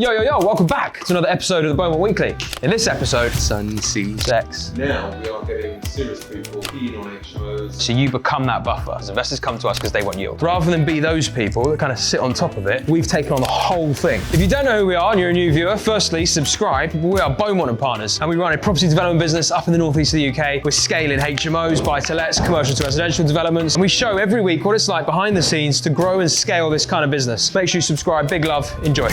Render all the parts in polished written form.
Yo, welcome back to another episode of the Beaumont Weekly. In this episode, sun, sea, sex. Now we are getting serious people keen on HMOs. So you become that buffer. As investors come to us because they want yield. Rather than be those people that kind of sit on top of it, we've taken on the whole thing. If you don't know who we are and you're a new viewer, firstly, subscribe. We are Beaumont & Partners and we run a property development business up in the northeast of the UK. We're scaling HMOs, buy-to-lets, commercial to residential developments. And we show every week what it's like behind the scenes to grow and scale this kind of business. Make sure you subscribe. Big love. Enjoy.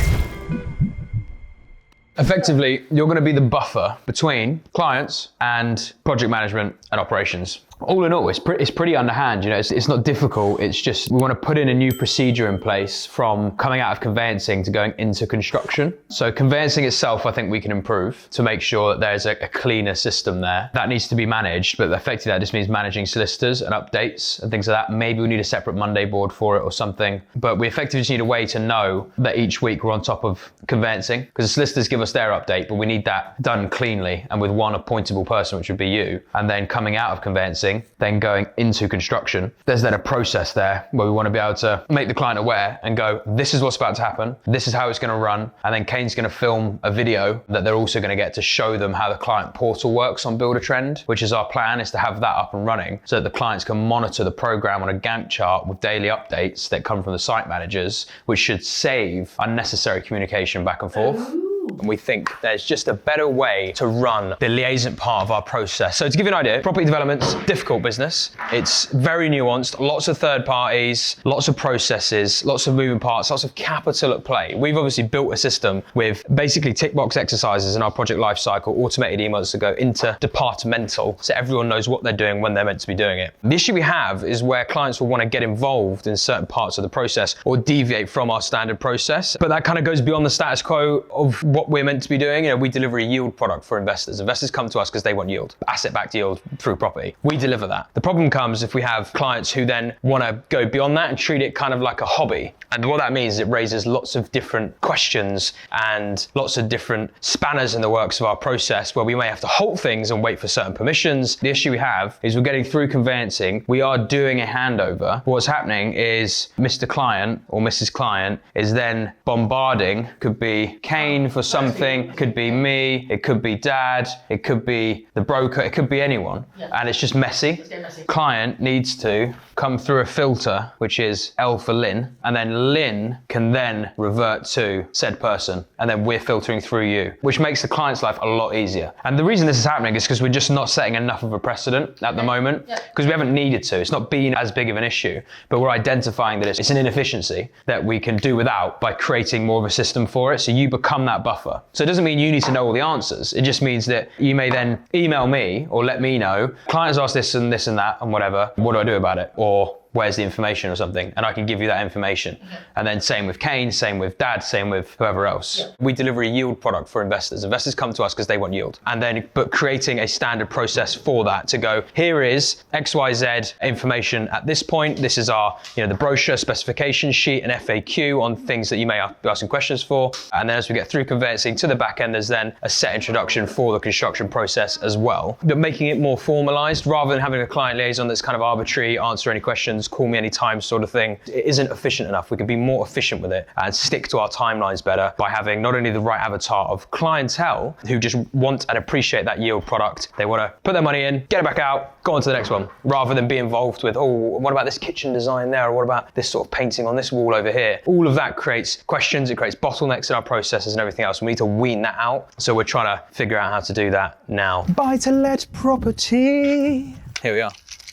Effectively, you're going to be the buffer between clients and project management and operations. All in all, it's pretty underhand, you know, it's not difficult, it's just we want to put in a new procedure in place from coming out of conveyancing to going into construction. So conveyancing itself, I think we can improve to make sure that there's a cleaner system there. That needs to be managed, but effectively that just means managing solicitors and updates and things like that. Maybe we need a separate Monday board for it or something, but we effectively just need a way to know that each week we're on top of conveyancing, because the solicitors give us their update, but we need that done cleanly and with one appointable person, which would be you, and then coming out of conveyancing, then going into construction. There's then a process there where we want to be able to make the client aware and go, this is what's about to happen, this is how it's going to run, and then Kane's going to film a video that they're also going to get to show them how the client portal works on Builder Trend, which is our plan, is to have that up and running so that the clients can monitor the program on a Gantt chart with daily updates that come from the site managers, which should save unnecessary communication back and forth. And we think there's just a better way to run the liaison part of our process. So to give you an idea, property development's a difficult business. It's very nuanced, lots of third parties, lots of processes, lots of moving parts, lots of capital at play. We've obviously built a system with basically tick box exercises in our project lifecycle, automated emails that go interdepartmental, so everyone knows what they're doing when they're meant to be doing it. The issue we have is where clients will want to get involved in certain parts of the process or deviate from our standard process, but that kind of goes beyond the status quo of what we're meant to be doing. You know, we deliver a yield product for investors. Investors come to us because they want yield, asset-backed yield through property. We deliver that. The problem comes if we have clients who then want to go beyond that and treat it kind of like a hobby. And what that means is it raises lots of different questions and lots of different spanners in the works of our process where we may have to halt things and wait for certain permissions. The issue we have is we're getting through conveyancing. We are doing a handover. What's happening is Mr. Client or Mrs. Client is then bombarding, could be Kane for something, could be me, it could be Dad, it could be the broker, it could be anyone. Yeah. And it's just messy. Client needs to come through a filter, which is L for Lynn, and then Lynn can then revert to said person, and then we're filtering through you, which makes the client's life a lot easier. And the reason this is happening is because we're just not setting enough of a precedent at the moment, because we haven't needed to. It's not been as big of an issue, but we're identifying that it's an inefficiency that we can do without by creating more of a system for it, so you become that buffer. So it doesn't mean you need to know all the answers. It just means that you may then email me or let me know, clients ask this and that and whatever, what do I do about it? Or where's the information or something, and I can give you that information. Okay. And then same with Kane, same with Dad, same with whoever else. Yeah. We deliver a yield product for investors. Investors come to us because they want yield. And then, but creating a standard process for that to go, here is XYZ information at this point. This is our, the brochure, specification sheet, and FAQ on things that you may be asking questions for. And then as we get through conveyancing to the back end, there's then a set introduction for the construction process as well. But making it more formalized rather than having a client liaison that's kind of arbitrary, answer any questions, call me anytime sort of thing. It isn't efficient enough. We can be more efficient with it and stick to our timelines better by having not only the right avatar of clientele who just want and appreciate that yield product. They want to put their money in, get it back out, go on to the next one, rather than be involved with, oh, what about this kitchen design there? Or what about this sort of painting on this wall over here? All of that creates questions, it creates bottlenecks in our processes and everything else. We need to wean that out. So we're trying to figure out how to do that now. Buy-to-let property. Here we are.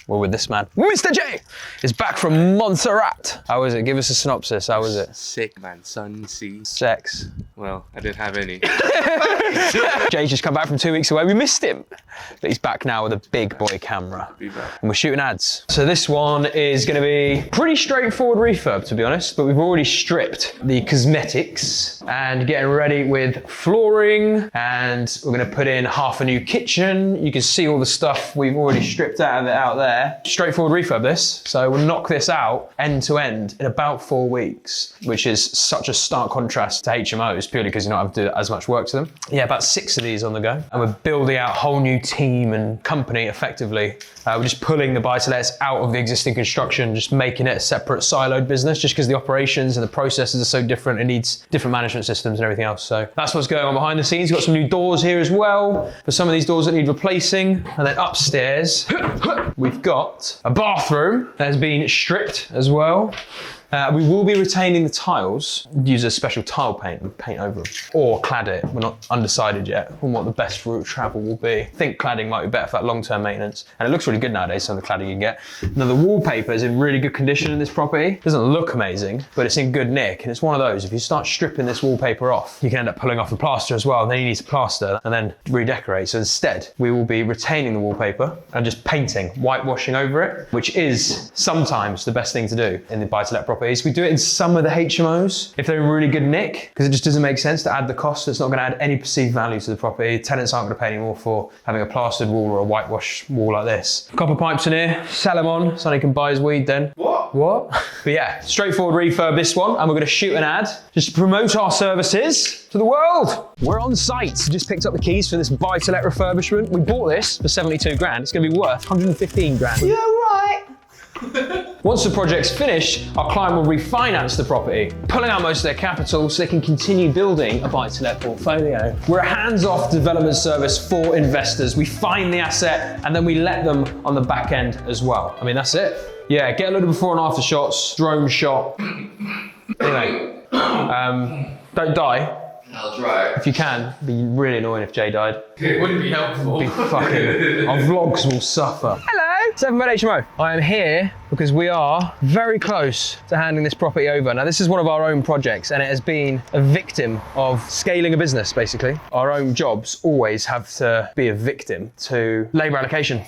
We're with this man. Mr. J is back from Montserrat. How was it? Give us a synopsis. How was it? Sick, man. Sun, sea. Sex. Well, I didn't have any. Jay's just come back from 2 weeks away. We missed him. But he's back now with a big boy camera. And we're shooting ads. So this one is going to be pretty straightforward refurb, to be honest. But we've already stripped the cosmetics and getting ready with flooring. And we're going to put in half a new kitchen. You can see all the stuff we've already stripped out of it out there. Straightforward refurb this. So we'll knock this out end to end in about 4 weeks, which is such a stark contrast to HMOs. purely because you're not having to do as much work to them. Yeah, about 6 of these on the go. And we're building out a whole new team and company effectively. We're just pulling the buy-to-lets out of the existing construction, just making it a separate siloed business, just because the operations and the processes are so different. It needs different management systems and everything else. So that's what's going on behind the scenes. We've got some new doors here as well for some of these doors that need replacing. And then upstairs, we've got a bathroom that has been stripped as well. We will be retaining the tiles, use a special tile paint and paint over them, or clad it. We're not undecided yet on what the best route of travel will be. I think cladding might be better for that long-term maintenance. And it looks really good nowadays, some of the cladding you can get. Now the wallpaper is in really good condition in this property. It doesn't look amazing, but it's in good nick. And it's one of those, if you start stripping this wallpaper off, you can end up pulling off the plaster as well. Then you need to plaster and then redecorate. So instead, we will be retaining the wallpaper and just painting, whitewashing over it, which is sometimes the best thing to do in the buy-to-let property. We do it in some of the HMOs if they're in really good nick, because it just doesn't make sense to add the cost. It's not going to add any perceived value to the property. Tenants aren't going to pay any more for having a plastered wall or a whitewash wall like this. Copper pipes in here, sell them on so he can buy his weed then. What? But yeah, straightforward refurb this one, and we're going to shoot an ad just to promote our services to the world. We're on site. Just picked up the keys for this buy-to-let refurbishment. We bought this for 72 grand. It's going to be worth 115 grand. Yeah, right. Once the project's finished, our client will refinance the property, pulling out most of their capital so they can continue building a buy-to-let portfolio. We're a hands-off development service for investors. We find the asset and then we let them on the back end as well. I mean, that's it. Yeah, get a little before and after shots, drone shot. Anyway, don't die. I'll try. If you can, it'd be really annoying if Jay died. It wouldn't be helpful. Be fucking, our vlogs will suffer. Hello, 7 Bed HMO. I am here because we are very close to handing this property over. Now, this is one of our own projects and it has been a victim of scaling a business, basically. Our own jobs always have to be a victim to labour allocation.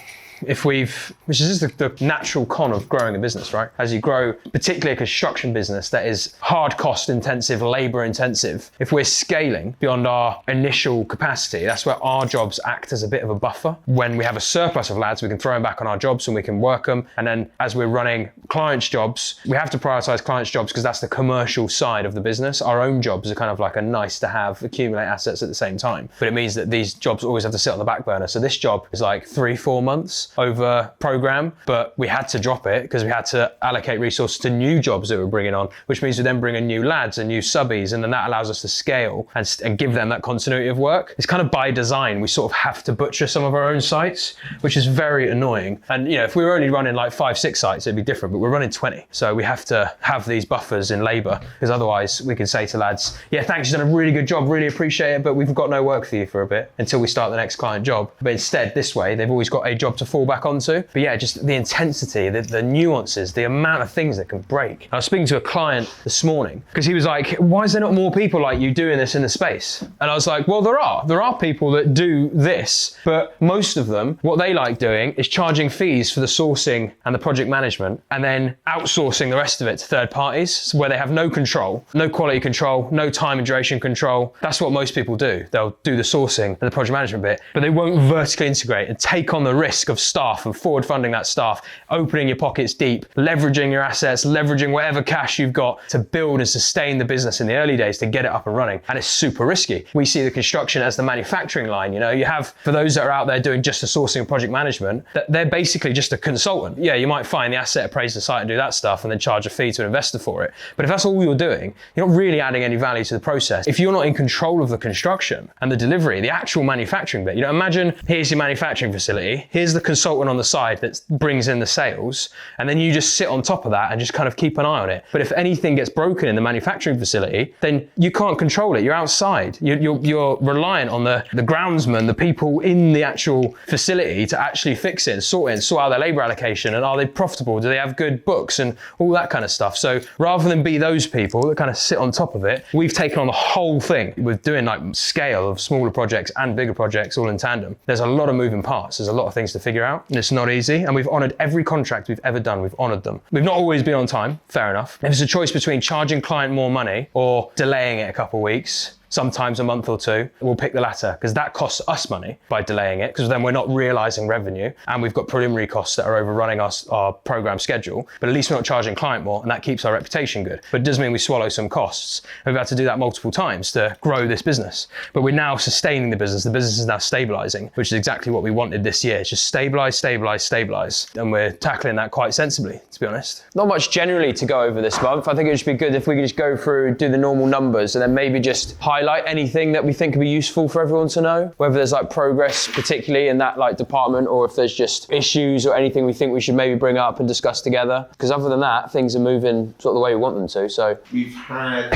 Which is just the natural con of growing a business, right? As you grow, particularly a construction business that is hard cost intensive, labor intensive, if we're scaling beyond our initial capacity, that's where our jobs act as a bit of a buffer. When we have a surplus of lads, we can throw them back on our jobs and we can work them. And then as we're running clients' jobs, we have to prioritize clients' jobs because that's the commercial side of the business. Our own jobs are kind of like a nice to have, accumulate assets at the same time. But it means that these jobs always have to sit on the back burner. So this job is like 3-4 months over program, but we had to drop it because we had to allocate resources to new jobs that we're bringing on, which means we then bring in new lads and new subbies, and then that allows us to scale and give them that continuity of work. It's kind of by design. We sort of have to butcher some of our own sites, which is very annoying. And you know, if we were only running like 5-6 sites, it'd be different, but we're running 20. So we have to have these buffers in labor, because otherwise we can say to lads, yeah, thanks, you've done a really good job, really appreciate it, but we've got no work for you for a bit until we start the next client job. But instead, this way, they've always got a job to fall back onto. But yeah, just the intensity, the nuances, the amount of things that can break. I was speaking to a client this morning because he was like, why is there not more people like you doing this in the space? And I was like, well, there are people that do this, but most of them, what they like doing is charging fees for the sourcing and the project management, and then outsourcing the rest of it to third parties where they have no control, no quality control, no time and duration control. That's what most people do. They'll do the sourcing and the project management bit, but they won't vertically integrate and take on the risk of staff and forward funding that staff, opening your pockets deep, leveraging your assets, leveraging whatever cash you've got to build and sustain the business in the early days to get it up and running. And it's super risky. We see the construction as the manufacturing line. You know, you have, for those that are out there doing just the sourcing and project management, that they're basically just a consultant. Yeah, you might find the asset, appraise the site and do that stuff and then charge a fee to an investor for it. But if that's all you're doing, you're not really adding any value to the process. If you're not in control of the construction and the delivery, the actual manufacturing bit, you know, imagine here's your manufacturing facility, here's the consultant on the side that brings in the sales, and then you just sit on top of that and just kind of keep an eye on it. But if anything gets broken in the manufacturing facility, then you can't control it. You're outside. You're reliant on the groundsmen, the people in the actual facility to actually fix it and sort out their labor allocation, and are they profitable? Do they have good books and all that kind of stuff? So rather than be those people that kind of sit on top of it, we've taken on the whole thing with doing like scale of smaller projects and bigger projects all in tandem. There's a lot of moving parts. There's a lot of things to figure out, and it's not easy. And we've honoured every contract we've ever done. We've honoured them. We've not always been on time, fair enough. If it's a choice between charging client more money or delaying it a couple of weeks, sometimes a month or two. We'll pick the latter because that costs us money by delaying it, because then we're not realizing revenue and we've got preliminary costs that are overrunning our program schedule, but at least we're not charging client more and that keeps our reputation good. But it does mean we swallow some costs. We've had to do that multiple times to grow this business, but we're now sustaining the business. The business is now stabilizing, which is exactly what we wanted this year. It's just stabilize, stabilize, stabilize. And we're tackling that quite sensibly, to be honest. Not much generally to go over this month. I think it would just be good if we could just go through, do the normal numbers, and then maybe just highlight anything that we think could be useful for everyone to know, whether there's like progress particularly in that like department, or if there's just issues or anything we think we should maybe bring up and discuss together. Because other than that, things are moving sort of the way we want them to. So we've had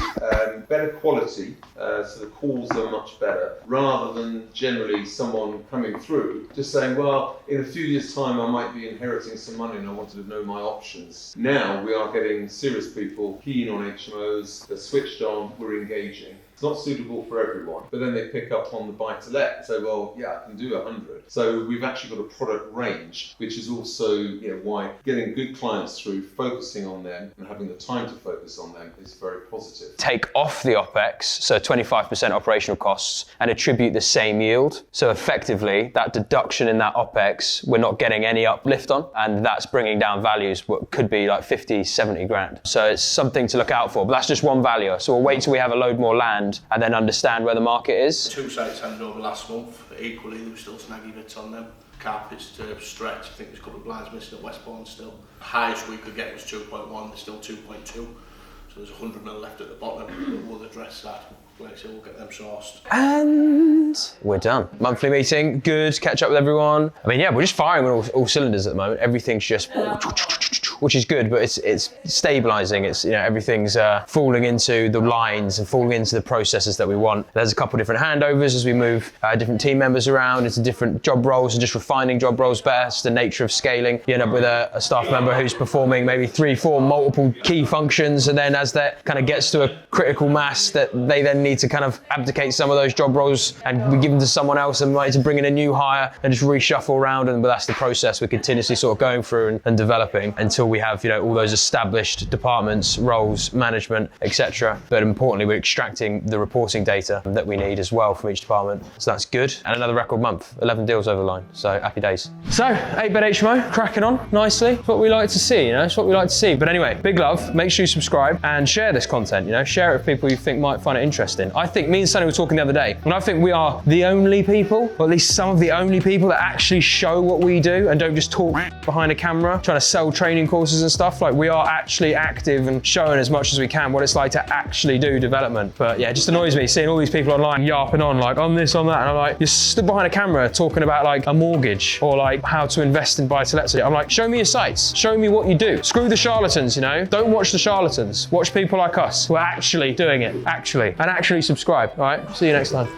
better quality, so the calls are much better, rather than generally someone coming through just saying, well, in a few years' time I might be inheriting some money and I wanted to know my options. Now we are getting serious people keen on HMOs, they're switched on, we're engaging. It's not suitable for everyone, but then they pick up on the buy-to-let and say, well, yeah, I can do 100. So we've actually got a product range, which is also why getting good clients through, focusing on them and having the time to focus on them is very positive. Take off the OPEX, so 25% operational costs, and attribute the same yield. So effectively, that deduction in that OPEX, we're not getting any uplift on, and that's bringing down values, what could be like 50, 70 grand. So it's something to look out for, but that's just one valuer. So we'll wait till we have a load more land and then understand where the market is. 2 sites handed over last month, but equally there were still snaggy bits on them. Carpets to stretch, I think there's a couple of blinds missing at Westbourne still. The highest we could get was 2.1, there's still 2.2. So there's 100 mil left at the bottom, but we'll address that. Like I said, we'll get them sourced. And we're done. Monthly meeting, good, catch up with everyone. I mean, yeah, we're just firing on all cylinders at the moment. Everything's just, which is good, but it's stabilizing. It's, everything's falling into the lines and falling into the processes that we want. There's a couple of different handovers as we move different team members around into different job roles and just refining job roles better. It's the nature of scaling. You end up with a staff member who's performing maybe 3, 4 multiple key functions, and then as that kind of gets to a critical mass, that they then need to kind of abdicate some of those job roles and we give them to someone else, and we need to bring in a new hire and just reshuffle around, and that's the process we're continuously sort of going through and developing until we have all those established departments, roles, management, etc. But importantly, we're extracting the reporting data that we need as well from each department. So that's good. And another record month, 11 deals over the line. So happy days. So 8-bed HMO, cracking on nicely. It's what we like to see, It's what we like to see. But anyway, big love. Make sure you subscribe and share this content, Share it with people you think might find it interesting. I think me and Sonny were talking the other day, and I think we are the only people, or at least some of the only people, that actually show what we do and don't just talk behind a camera trying to sell training courses and stuff. Like, we are actually active and showing as much as we can what it's like to actually do development. But yeah, it just annoys me seeing all these people online yarping on like, on this, on that, and I'm like, you're stood behind a camera talking about like a mortgage or like how to invest in buy-to-let. I'm like, show me your sites, show me what you do. Screw the charlatans, Don't watch the charlatans. Watch people like us who are actually doing it, and actually subscribe. All right, see you next time.